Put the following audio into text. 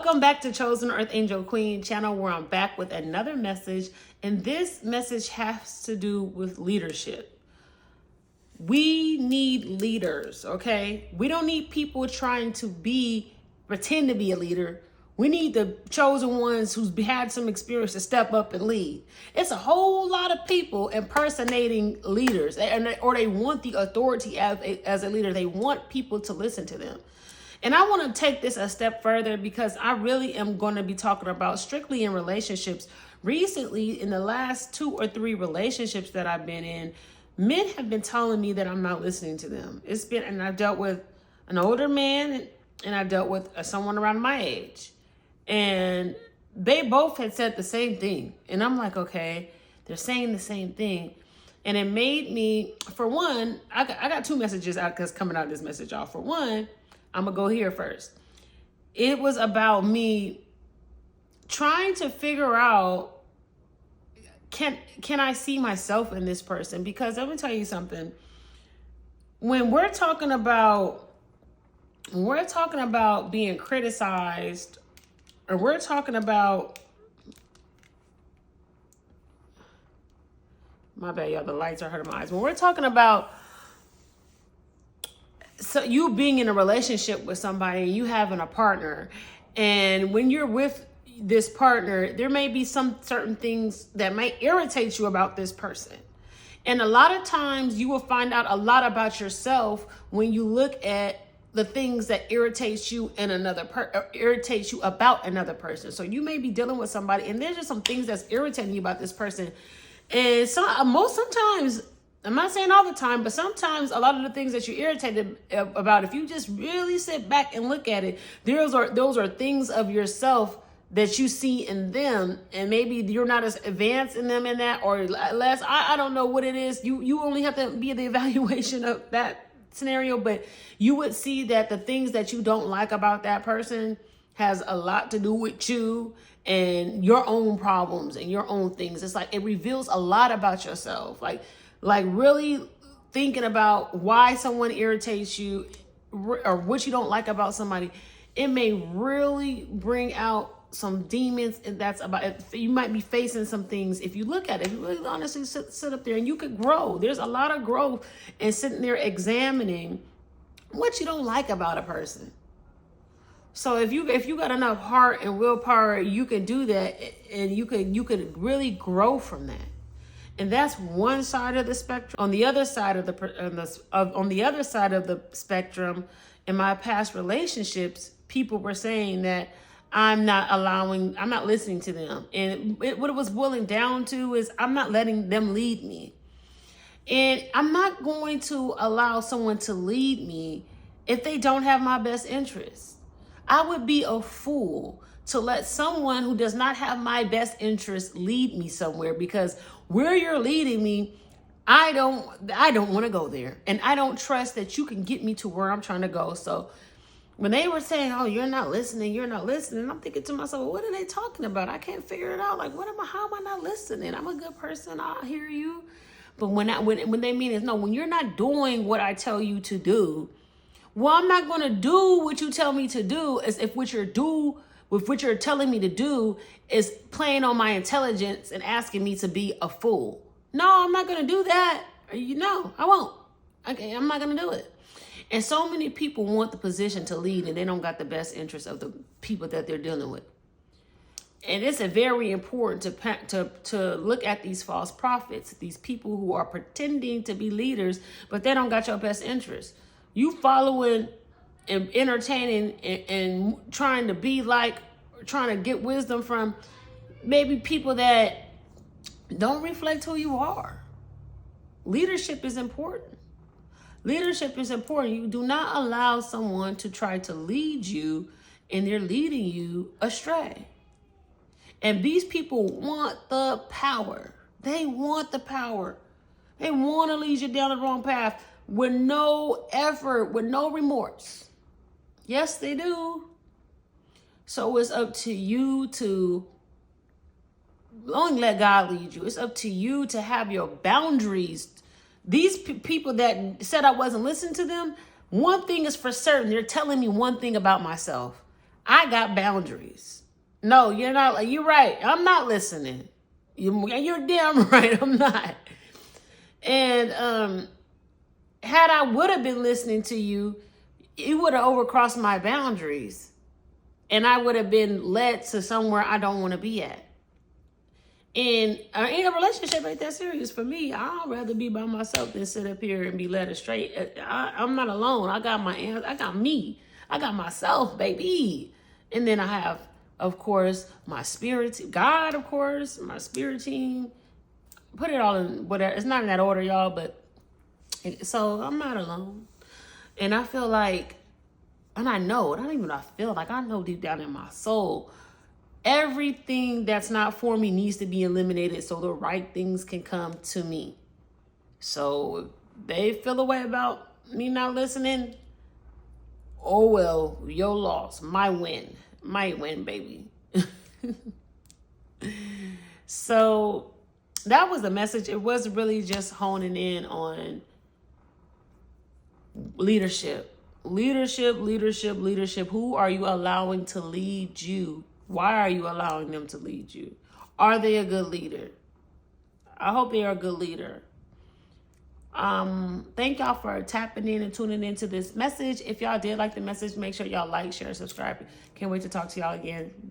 Welcome back to Chosen Earth Angel Queen channel, where I'm back with another message. And this message has to do with leadership. We need leaders, okay? We don't need people trying to pretend to be a leader. We need the chosen ones who's had some experience to step up and lead. It's a whole lot of people impersonating leaders, or they want the authority as a leader. They want people to listen to them. And I want to take this a step further, because I really am going to be talking about strictly in relationships. Recently, in the last 2 or 3 relationships that I've been in, men have been telling me that I'm not listening to them. And I've dealt with an older man, and I dealt with someone around my age. And they both had said the same thing. And I'm like, okay, they're saying the same thing. And it made me, for one, I got 2 messages out because coming out of this message, y'all. For one, I'm going to go here first. It was about me trying to figure out, can I see myself in this person? Because let me tell you something. When we're talking about being criticized, or we're talking about, my bad, y'all, the lights are hurting my eyes. When we're talking about you being in a relationship with somebody, and you having a partner, and when you're with this partner, there may be some certain things that might irritate you about this person. And a lot of times you will find out a lot about yourself when you look at the things that irritates you in irritates you about another person. So you may be dealing with somebody, and there's just some things that's irritating you about this person. And sometimes, I'm not saying all the time, but sometimes a lot of the things that you're irritated about, if you just really sit back and look at it, those are things of yourself that you see in them, and maybe you're not as advanced in them in that, or less. I don't know what it is. You only have to be the evaluation of that scenario, but you would see that the things that you don't like about that person has a lot to do with you and your own problems and your own things. It's like it reveals a lot about yourself. Like really thinking about why someone irritates you or what you don't like about somebody, it may really bring out some demons, and that's about it. You might be facing some things. If you look at it, if you really honestly sit up there, and you could grow. There's a lot of growth in sitting there examining what you don't like about a person. So if you got enough heart and willpower, you can do that, and you could really grow from that. And that's one side of the spectrum. On the other side of the spectrum, in my past relationships, people were saying that I'm not listening to them. And what it was boiling down to is I'm not letting them lead me. And I'm not going to allow someone to lead me if they don't have my best interests. I would be a fool to let someone who does not have my best interest lead me somewhere, because where you're leading me, I don't want to go there. And I don't trust that you can get me to where I'm trying to go. So when they were saying, oh, you're not listening, I'm thinking to myself, well, what are they talking about? I can't figure it out. Like, how am I not listening? I'm a good person. I'll hear you. But when they mean is, no, when you're not doing what I tell you to do, well, I'm not going to do what you tell me to do, as if what you're telling me to do is playing on my intelligence and asking me to be a fool. No, I'm not going to do that. I won't. Okay, I'm not going to do it. And so many people want the position to lead, and they don't got the best interest of the people that they're dealing with. And it's very important to look at these false prophets, these people who are pretending to be leaders, but they don't got your best interest. You following and entertaining and trying to get wisdom from maybe people that don't reflect who you are. Leadership is important. Leadership is important. You do not allow someone to try to lead you, and they're leading you astray. And these people want the power. They want the power. They want to lead you down the wrong path with no effort, with no remorse. Yes, they do. So it's up to you to only let God lead you. It's up to you to have your boundaries. These people that said I wasn't listening to them, one thing is for certain. They're telling me one thing about myself. I got boundaries. No, you're not. You're right. I'm not listening. You're damn right. I'm not. And had I would have been listening to you, you would have overcrossed my boundaries, and I would have been led to somewhere I don't want to be at. And in a relationship ain't that serious for me. I'd rather be by myself than sit up here and be led astray. I'm not alone. I got I got me. I got myself, baby. And then I have, of course, my spirit, God, of course, my spirit team. Put it all in whatever. It's not in that order, y'all, but so I'm not alone. And I feel like, and I know, not even I feel like, I know deep down in my soul, everything that's not for me needs to be eliminated so the right things can come to me. So if they feel a way about me not listening, oh well, your loss, my win, baby. So that was the message. It was really just honing in on leadership. Who are you allowing to lead you? Why are you allowing them to lead you? Are they a good leader? I hope they are a good leader. Thank y'all for tapping in and tuning into this message. If y'all did like the message, make sure y'all like, share, subscribe. Can't wait to talk to y'all again.